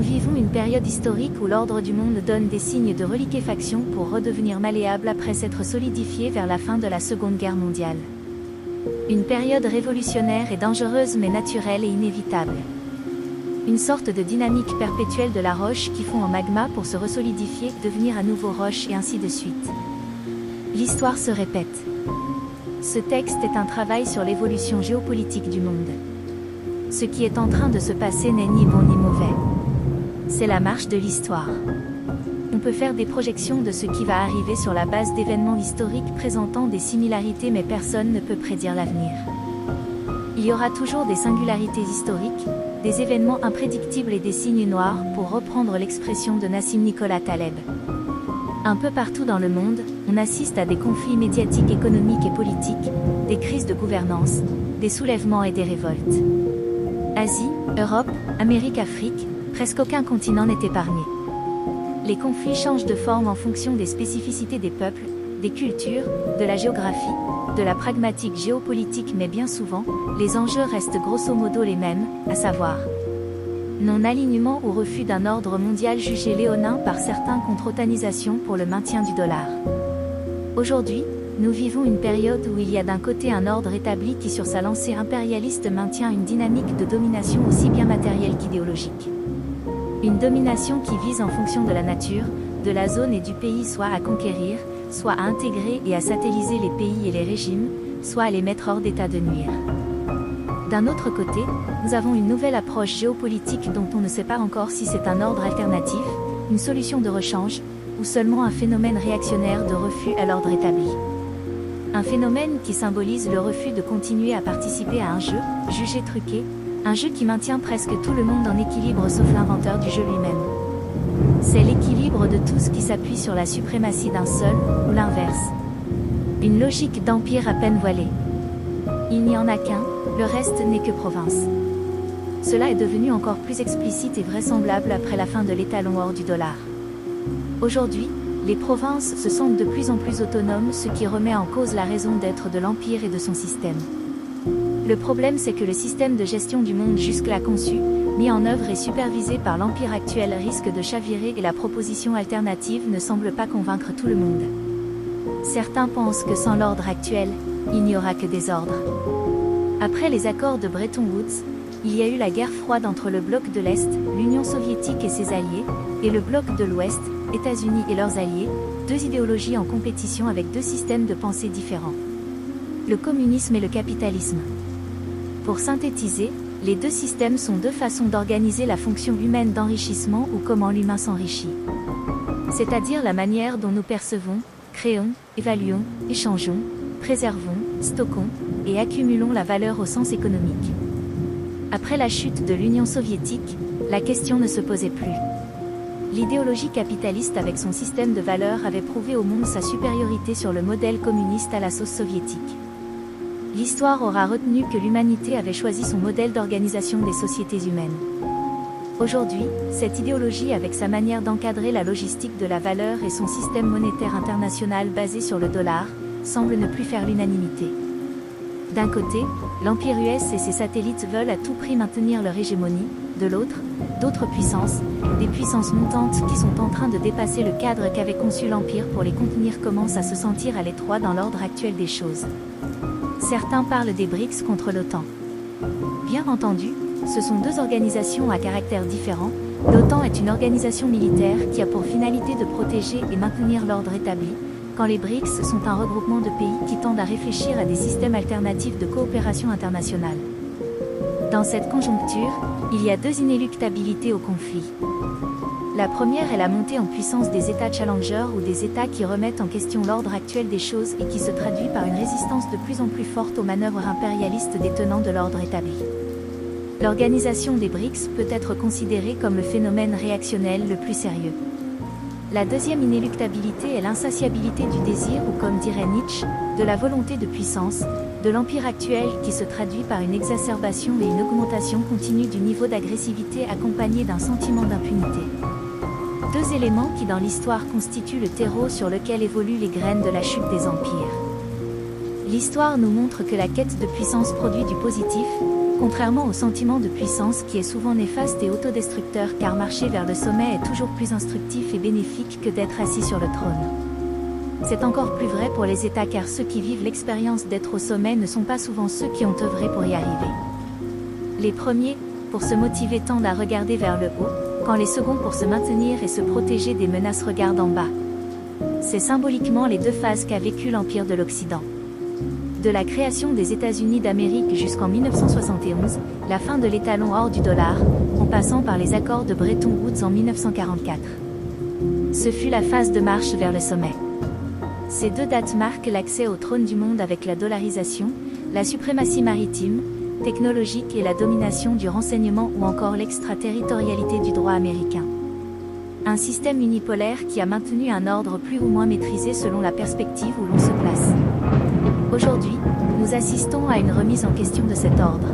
vivons une période historique où l'ordre du monde donne des signes de reliquéfaction pour redevenir malléable après s'être solidifié vers la fin de la Seconde Guerre mondiale. Une période révolutionnaire et dangereuse mais naturelle et inévitable. Une sorte de dynamique perpétuelle de la roche qui fond en magma pour se resolidifier, devenir à nouveau roche et ainsi de suite. L'histoire se répète. Ce texte est un travail sur l'évolution géopolitique du monde. Ce qui est en train de se passer n'est ni bon ni mauvais. C'est la marche de l'histoire. On peut faire des projections de ce qui va arriver sur la base d'événements historiques présentant des similarités mais personne ne peut prédire l'avenir. Il y aura toujours des singularités historiques, des événements imprédictibles et des signes noirs, pour reprendre l'expression de Nassim Nicolas Taleb. Un peu partout dans le monde, on assiste à des conflits médiatiques, économiques et politiques, des crises de gouvernance, des soulèvements et des révoltes. Asie, Europe, Amérique, Afrique, presque aucun continent n'est épargné. Les conflits changent de forme en fonction des spécificités des peuples, des cultures, de la géographie, de la pragmatique géopolitique, mais bien souvent, les enjeux restent grosso modo les mêmes, à savoir non-alignement ou refus d'un ordre mondial jugé léonin par certains contre otanisation pour le maintien du dollar. Aujourd'hui, nous vivons une période où il y a d'un côté un ordre établi qui sur sa lancée impérialiste maintient une dynamique de domination aussi bien matérielle qu'idéologique. Une domination qui vise en fonction de la nature, de la zone et du pays soit à conquérir, soit à intégrer et à satelliser les pays et les régimes, soit à les mettre hors d'état de nuire. D'un autre côté, nous avons une nouvelle approche géopolitique dont on ne sait pas encore si c'est un ordre alternatif, une solution de rechange, ou seulement un phénomène réactionnaire de refus à l'ordre établi. Un phénomène qui symbolise le refus de continuer à participer à un jeu, jugé truqué, un jeu qui maintient presque tout le monde en équilibre sauf l'inventeur du jeu lui-même. C'est l'équilibre de tout ce qui s'appuie sur la suprématie d'un seul, ou l'inverse. Une logique d'empire à peine voilée. Il n'y en a qu'un, le reste n'est que province. Cela est devenu encore plus explicite et vraisemblable après la fin de l'étalon hors du dollar. Aujourd'hui, les provinces se sentent de plus en plus autonomes, ce qui remet en cause la raison d'être de l'empire et de son système. Le problème, c'est que le système de gestion du monde jusque-là conçu, mis en œuvre et supervisé par l'empire actuel risque de chavirer et la proposition alternative ne semble pas convaincre tout le monde. Certains pensent que sans l'ordre actuel, il n'y aura que des ordres. Après les accords de Bretton Woods, il y a eu la guerre froide entre le bloc de l'Est, l'Union soviétique et ses alliés, et le bloc de l'Ouest, États-Unis et leurs alliés, deux idéologies en compétition avec deux systèmes de pensée différents. Le communisme et le capitalisme. Pour synthétiser, les deux systèmes sont deux façons d'organiser la fonction humaine d'enrichissement ou comment l'humain s'enrichit. C'est-à-dire la manière dont nous percevons, créons, évaluons, échangeons, préservons, stockons et accumulons la valeur au sens économique. Après la chute de l'Union soviétique, la question ne se posait plus. L'idéologie capitaliste avec son système de valeurs avait prouvé au monde sa supériorité sur le modèle communiste à la sauce soviétique. L'histoire aura retenu que l'humanité avait choisi son modèle d'organisation des sociétés humaines. Aujourd'hui, cette idéologie avec sa manière d'encadrer la logistique de la valeur et son système monétaire international basé sur le dollar, semble ne plus faire l'unanimité. D'un côté, l'Empire US et ses satellites veulent à tout prix maintenir leur hégémonie, de l'autre, d'autres puissances, des puissances montantes qui sont en train de dépasser le cadre qu'avait conçu l'Empire pour les contenir commencent à se sentir à l'étroit dans l'ordre actuel des choses. Certains parlent des BRICS contre l'OTAN. Bien entendu, ce sont deux organisations à caractère différent. L'OTAN est une organisation militaire qui a pour finalité de protéger et maintenir l'ordre établi, quand les BRICS sont un regroupement de pays qui tendent à réfléchir à des systèmes alternatifs de coopération internationale. Dans cette conjoncture, il y a deux inéluctabilités au conflit. La première est la montée en puissance des États challengers ou des États qui remettent en question l'ordre actuel des choses et qui se traduit par une résistance de plus en plus forte aux manœuvres impérialistes des tenants de l'ordre établi. L'organisation des BRICS peut être considérée comme le phénomène réactionnel le plus sérieux. La deuxième inéluctabilité est l'insatiabilité du désir ou, comme dirait Nietzsche, de la volonté de puissance, de l'empire actuel qui se traduit par une exacerbation et une augmentation continue du niveau d'agressivité accompagnée d'un sentiment d'impunité. Deux éléments qui dans l'histoire constituent le terreau sur lequel évoluent les graines de la chute des empires. L'histoire nous montre que la quête de puissance produit du positif, Contrairement au sentiment de puissance qui est souvent néfaste et autodestructeur, car marcher vers le sommet est toujours plus instructif et bénéfique que d'être assis sur le trône. C'est encore plus vrai pour les États, car ceux qui vivent l'expérience d'être au sommet ne sont pas souvent ceux qui ont œuvré pour y arriver. Les premiers, pour se motiver, tendent à regarder vers le haut, quand les seconds, pour se maintenir et se protéger des menaces, regardent en bas. C'est symboliquement les deux phases qu'a vécu l'Empire de l'Occident. De la création des États-Unis d'Amérique jusqu'en 1971, la fin de l'étalon hors du dollar, en passant par les accords de Bretton Woods en 1944. Ce fut la phase de marche vers le sommet. Ces deux dates marquent l'accès au trône du monde avec la dollarisation, la suprématie maritime, technologique et la domination du renseignement, ou encore l'extraterritorialité du droit américain. Un système unipolaire qui a maintenu un ordre plus ou moins maîtrisé selon la perspective où l'on se place. Aujourd'hui, nous assistons à une remise en question de cet ordre.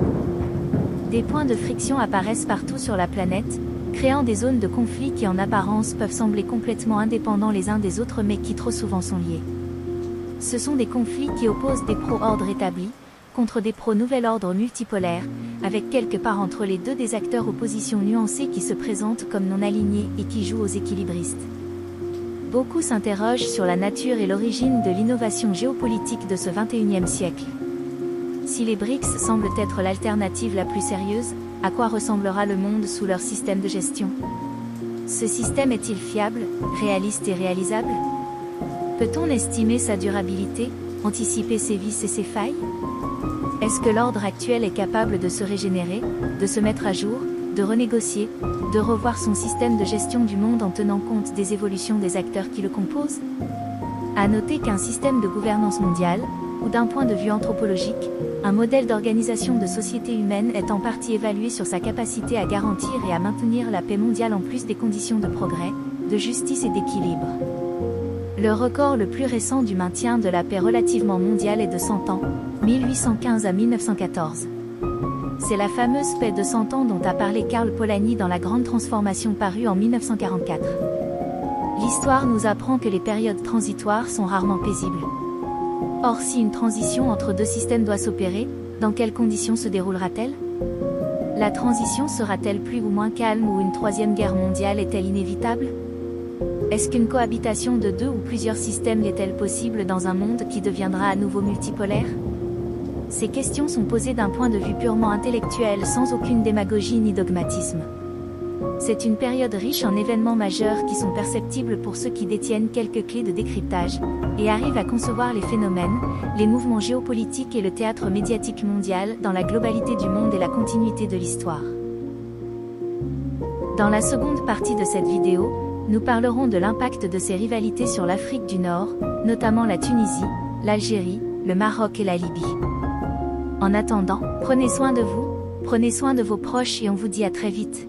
Des points de friction apparaissent partout sur la planète, créant des zones de conflit qui en apparence peuvent sembler complètement indépendants les uns des autres, mais qui trop souvent sont liés. Ce sont des conflits qui opposent des pro-ordres établis contre des pro-nouvel ordre multipolaire, avec quelque part entre les deux des acteurs aux positions nuancées qui se présentent comme non alignés et qui jouent aux équilibristes. Beaucoup s'interrogent sur la nature et l'origine de l'innovation géopolitique de ce XXIe siècle. Si les BRICS semblent être l'alternative la plus sérieuse, à quoi ressemblera le monde sous leur système de gestion? Ce système est-il fiable, réaliste et réalisable? Peut-on estimer sa durabilité, anticiper ses vices et ses failles? Est-ce que l'ordre actuel est capable de se régénérer, de se mettre à jour, de renégocier, de revoir son système de gestion du monde en tenant compte des évolutions des acteurs qui le composent? À noter qu'un système de gouvernance mondiale, ou d'un point de vue anthropologique, un modèle d'organisation de société humaine est en partie évalué sur sa capacité à garantir et à maintenir la paix mondiale en plus des conditions de progrès, de justice et d'équilibre. Le record le plus récent du maintien de la paix relativement mondiale est de 100 ans, 1815 à 1914. C'est la fameuse paix de 100 ans dont a parlé Karl Polanyi dans La Grande Transformation parue en 1944. L'histoire nous apprend que les périodes transitoires sont rarement paisibles. Or, si une transition entre deux systèmes doit s'opérer, dans quelles conditions se déroulera-t-elle? La transition sera-t-elle plus ou moins calme, ou une troisième guerre mondiale est-elle inévitable? Est-ce qu'une cohabitation de deux ou plusieurs systèmes est-elle possible dans un monde qui deviendra à nouveau multipolaire? Ces questions sont posées d'un point de vue purement intellectuel, sans aucune démagogie ni dogmatisme. C'est une période riche en événements majeurs qui sont perceptibles pour ceux qui détiennent quelques clés de décryptage, et arrivent à concevoir les phénomènes, les mouvements géopolitiques et le théâtre médiatique mondial dans la globalité du monde et la continuité de l'histoire. Dans la seconde partie de cette vidéo, nous parlerons de l'impact de ces rivalités sur l'Afrique du Nord, notamment la Tunisie, l'Algérie, le Maroc et la Libye. En attendant, prenez soin de vous, prenez soin de vos proches et on vous dit à très vite.